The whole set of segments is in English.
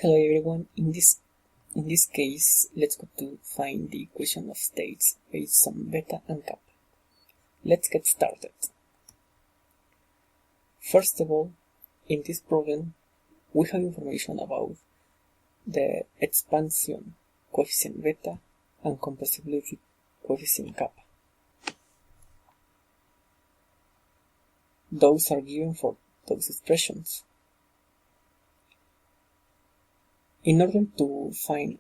Hello everyone, in this case, let's go to find the equation of states based on beta and kappa. Let's get started. First of all, in this problem, we have information about the expansion coefficient beta and compressibility coefficient kappa. Those are given for those expressions. In order to find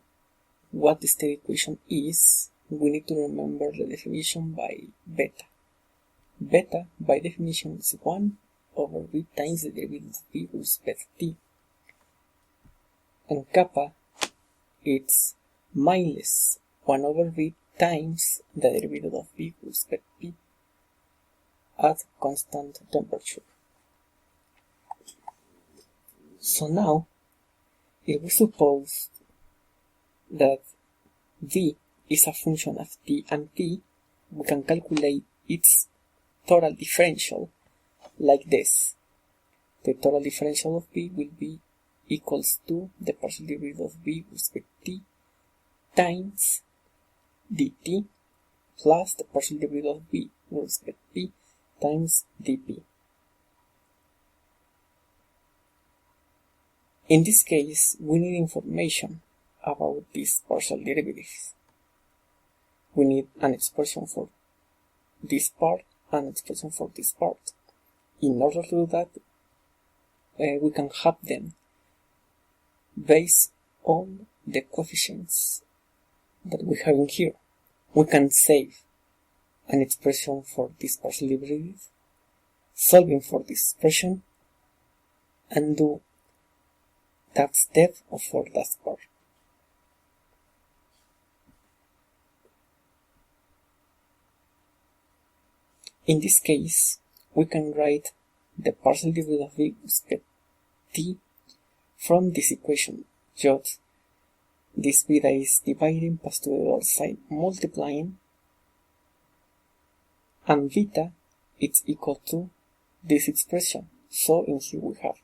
what the state equation is, we need to remember the definition by beta. Beta, by definition, is 1 over v times the derivative of v with respect to t. And kappa, it's minus 1 over v times the derivative of v with respect to p at constant temperature. So now, if we suppose that v is a function of t and t, we can calculate its total differential like this. The total differential of v will be equals to the partial derivative of v with respect to t times dt plus the partial derivative of v with respect to p times dp. In this case, we need information about these partial derivatives. We need an expression for this part and an expression for this part. In order to do that, we can have them based on the coefficients that we have in here. We can save an expression for this partial derivative, solving for this expression, and do that step for that part. In this case, we can write the partial derivative of v with respect to t from this equation. Just this beta is dividing, pass to the other side, multiplying, and beta is equal to this expression. So in here we have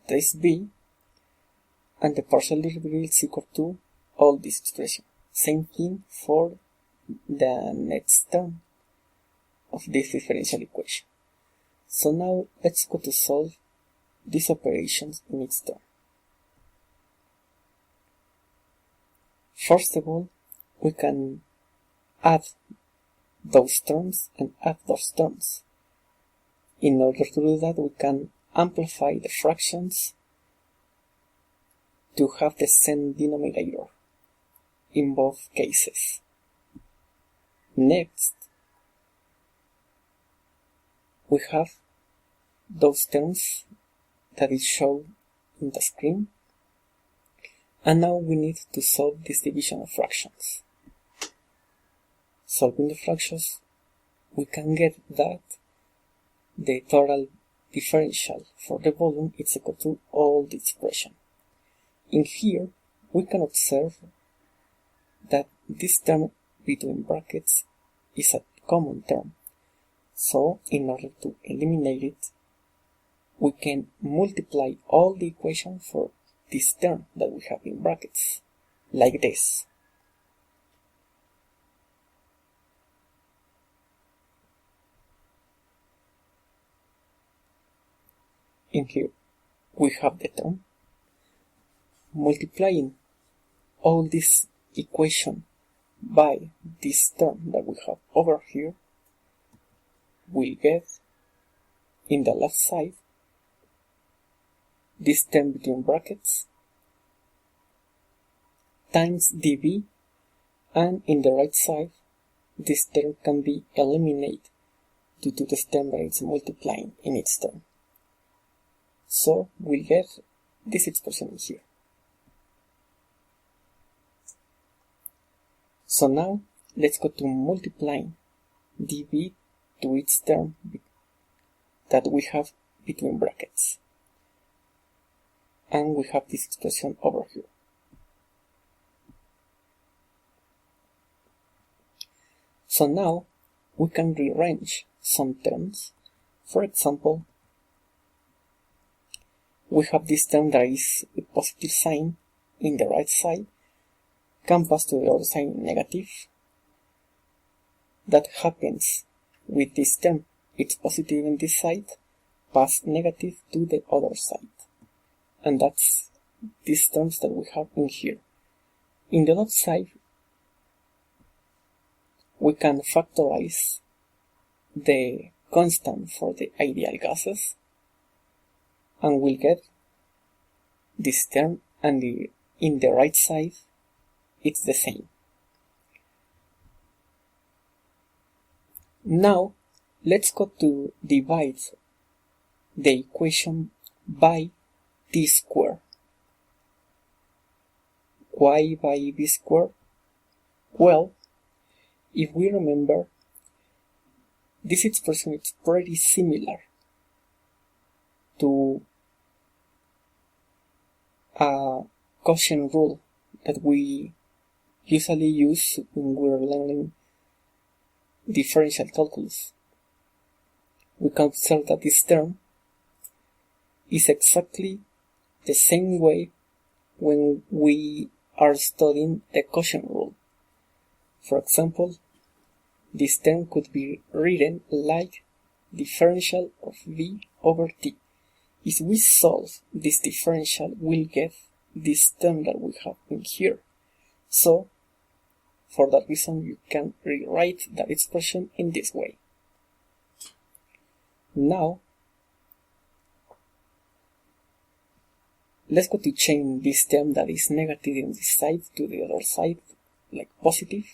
this b, and the partial derivative is equal to all this expression. Same thing for the next term of this differential equation. So now let's go to solve these operations in each term. First of all, we can add those terms and add those terms. In order to do that, we can amplify the fractions to have the same denominator in both cases. Next, we have those terms that is shown in the screen, and now we need to solve this division of fractions. Solving the fractions, we can get that the total differential for the volume is equal to all the expression. In here, we can observe that this term between brackets is a common term. So, in order to eliminate it, we can multiply all the equation for this term that we have in brackets, like this. In here, we have the term. Multiplying all this equation by this term that we have over here, we get in the left side this term between brackets times dv, and in the right side this term can be eliminated due to this term that is multiplying in its term. So we get this expression here. So now, let's go to multiplying dv to its term that we have between brackets. And we have this expression over here. So now, we can rearrange some terms. For example, we have this term that is with positive sign in the right side can pass to the other side negative. That happens with this term. It's positive in this side, pass negative to the other side. And that's these terms that we have in here. In the left side, we can factorize the constant for the ideal gases, and we'll get this term, and in the right side, it's the same. Now, let's go to divide the equation by t squared. Why by b squared? Well, if we remember, this expression is pretty similar to a quotient rule that we usually use when we're learning differential calculus. We can observe that this term is exactly the same way when we are studying the quotient rule. For example, this term could be written like differential of v over t. If we solve this differential, we'll get this term that we have in here. So, for that reason, you can rewrite that expression in this way. Now, let's go to change this term that is negative in this side to the other side, like positive.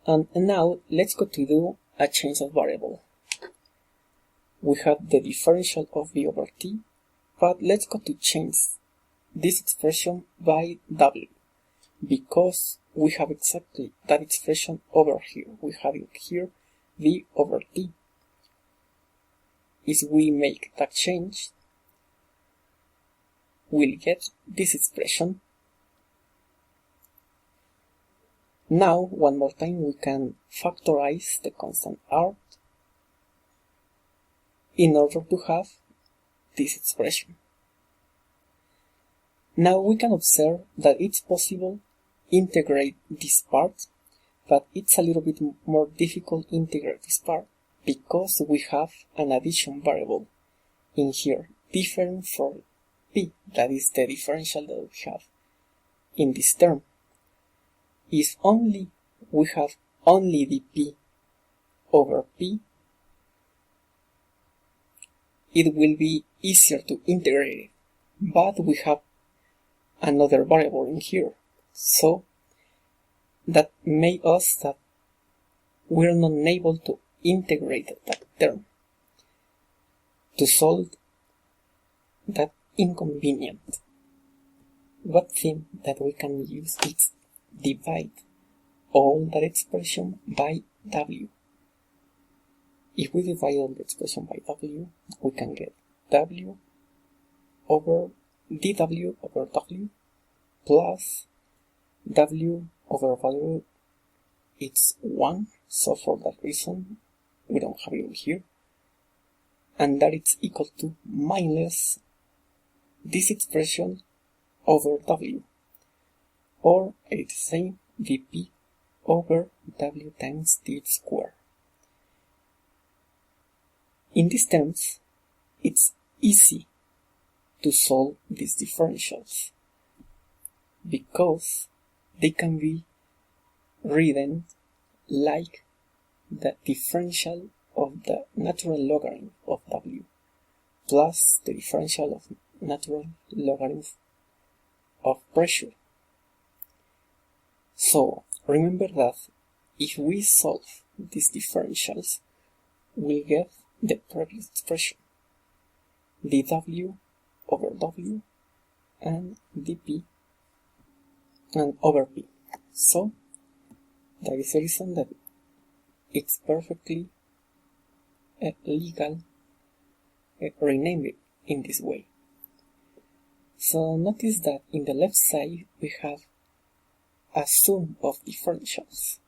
And now, let's go to do a change of variable. We have the differential of v over t, but let's go to change this expression by w, because we have exactly that expression over here. We have it here, v over t. If we make that change, we'll get this expression. Now, one more time, we can factorize the constant r in order to have this expression. Now we can observe that it's possible integrate this part, but it's a little bit more difficult to integrate this part because we have an addition variable in here, different from p, that is the differential that we have in this term. If only we have only dp over p, it will be easier to integrate it, but we have another variable in here, so that made us that we're not able to integrate that term. To solve that inconvenient, one thing that we can use is divide all that expression by w. If we divide all the expression by w, we can get w over dw over w plus w over w. It's 1, so for that reason we don't have it in here, and that it's equal to minus this expression over w, or it's the same, dp over w times t squared. In these terms, it's easy to solve these differentials because they can be written like the differential of the natural logarithm of w plus the differential of natural logarithm of pressure. So remember that if we solve these differentials, we'll get the previous expression, dw over w and dp and over p. So that is the reason that it's perfectly legal rename it in this way. So notice that in the left side we have a sum of differentials,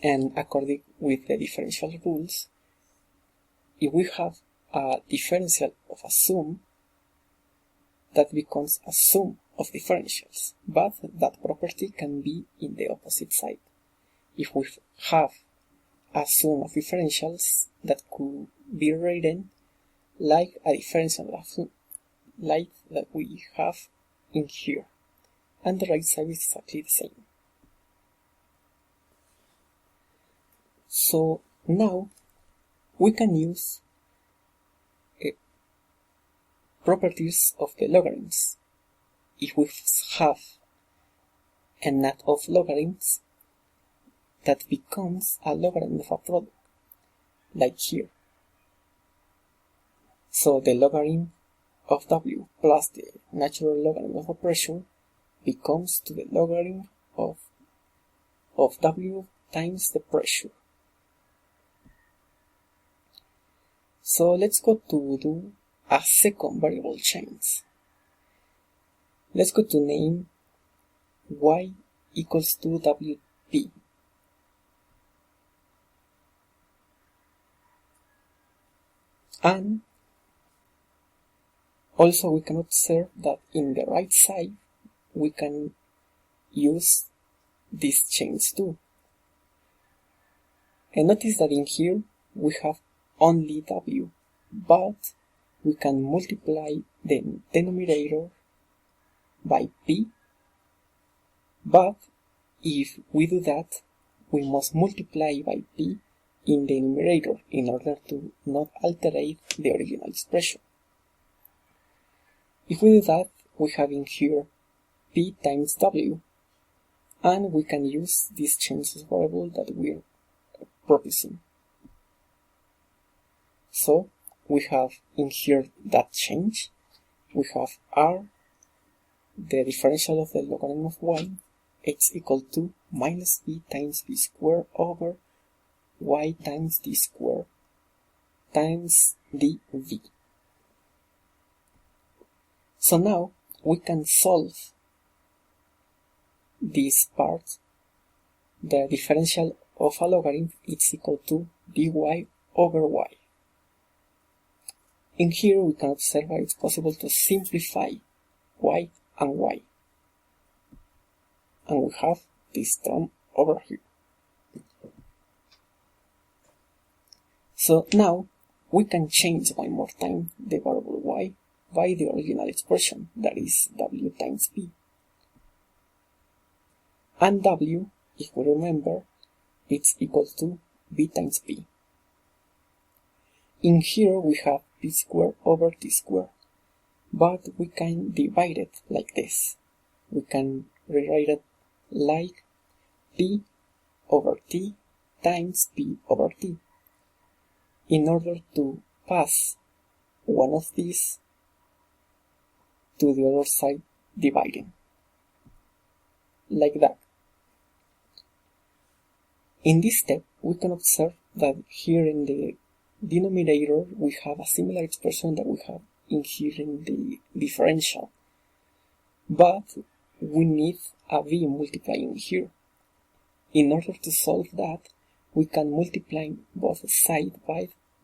and according with the differential rules, if we have a differential of a sum, that becomes a sum of differentials, but that property can be in the opposite side. If we have a sum of differentials, that could be written like a differential like that we have in here, and the right side is exactly the same. So now we can use properties of the logarithms. If we have a net of logarithms, that becomes a logarithm of a product, like here. So the logarithm of W plus the natural logarithm of the pressure becomes to the logarithm of W times the pressure. So let's go to do a second variable change. Let's go to name y equals to WP. And also we can observe that in the right side we can use this change too. And notice that in here we have only W, but we can multiply the denominator by P, but if we do that, we must multiply by P in the numerator in order to not alter the original expression. If we do that, we have in here P times W, and we can use this change variable that we're proposing. So we have in here that change. We have R, the differential of the logarithm of y, x equal to minus b times b squared over y times d squared times dv. So now we can solve this part. The differential of a logarithm is equal to dy over y. In here we can observe that it's possible to simplify y and y. And we have this term over here. So now we can change one more time the variable y by the original expression, that is w times p. And w, if we remember, it's equal to b times p. In here we have p squared over t squared, but we can divide it like this. We can rewrite it like p over t times p over t, in order to pass one of these to the other side dividing, like that. In this step, we can observe that here in the denominator we have a similar expression that we have in here in the differential, but we need a v multiplying here. In order to solve that, we can multiply both sides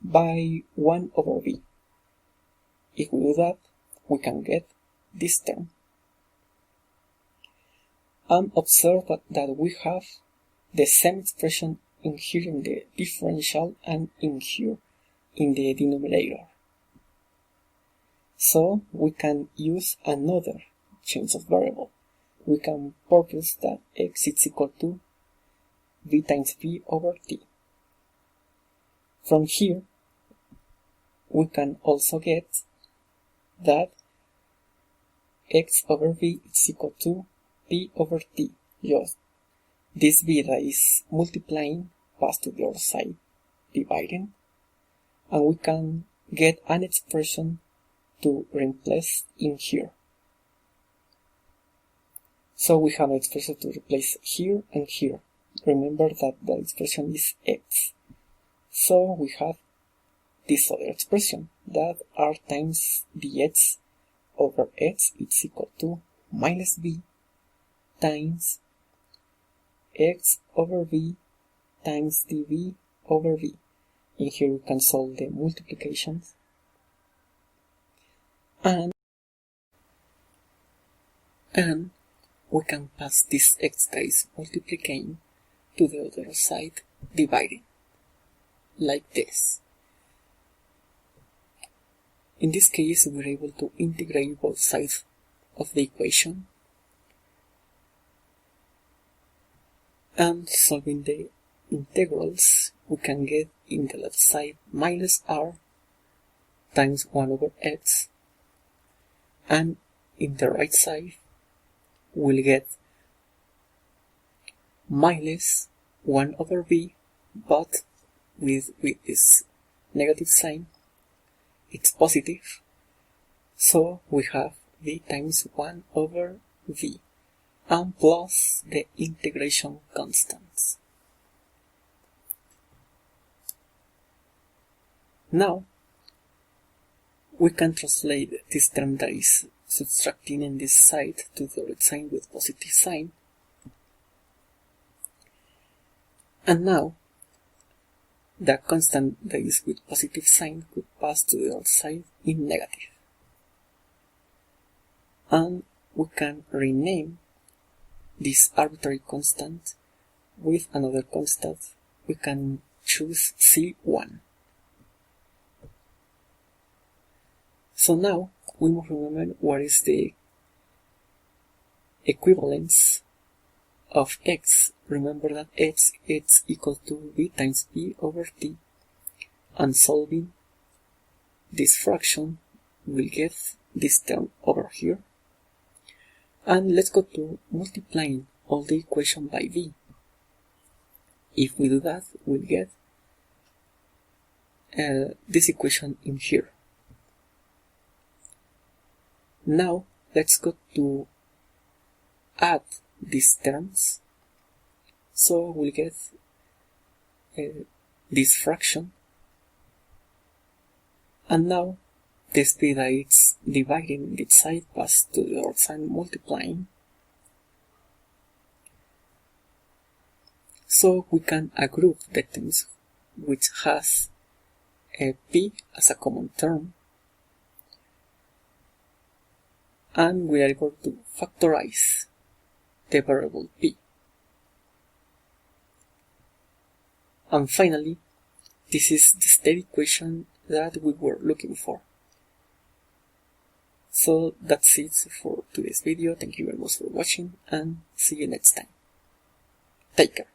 by 1 over v. If we do that, we can get this term. And observe that we have the same expression in here in the differential and in here in the denominator. So we can use another change of variable. We can propose that x is equal to v times v over t. From here, we can also get that x over v is equal to p over t. Just this v that is multiplying pass to the other side, dividing, and we can get an expression to replace in here. So we have an expression to replace here and here. Remember that the expression is x. So we have this other expression, that r times dx over x is equal to minus b times x over v times dv over v. In here we can solve the multiplications. And and we can pass this x that is multiplying to the other side, dividing, like this. In this case, we're able to integrate both sides of the equation, and solving the integrals, we can get in the left side minus r times 1 over x, and in the right side we'll get minus 1 over v, but with this negative sign it's positive, so we have v times 1 over v, and plus the integration constants. Now we can translate this term that is subtracting in this side to the right sign with positive sign, and now the constant that is with positive sign could pass to the other side in negative, and we can rename this arbitrary constant with another constant. We can choose C1. So now we must remember what is the equivalence of x. Remember that x is equal to v times p over t, and solving this fraction will get this term over here. And let's go to multiplying all the equation by v. If we do that, we'll get this equation in here. Now let's go to add these terms, so we'll get this fraction, and now the speed that it's dividing this side pass to the other side multiplying, so we can group the terms which has p as a common term, and we are able to factorize the variable p. And finally, this is the state equation that we were looking for. So that's it for today's video. Thank you very much for watching, and see you next time. Take care.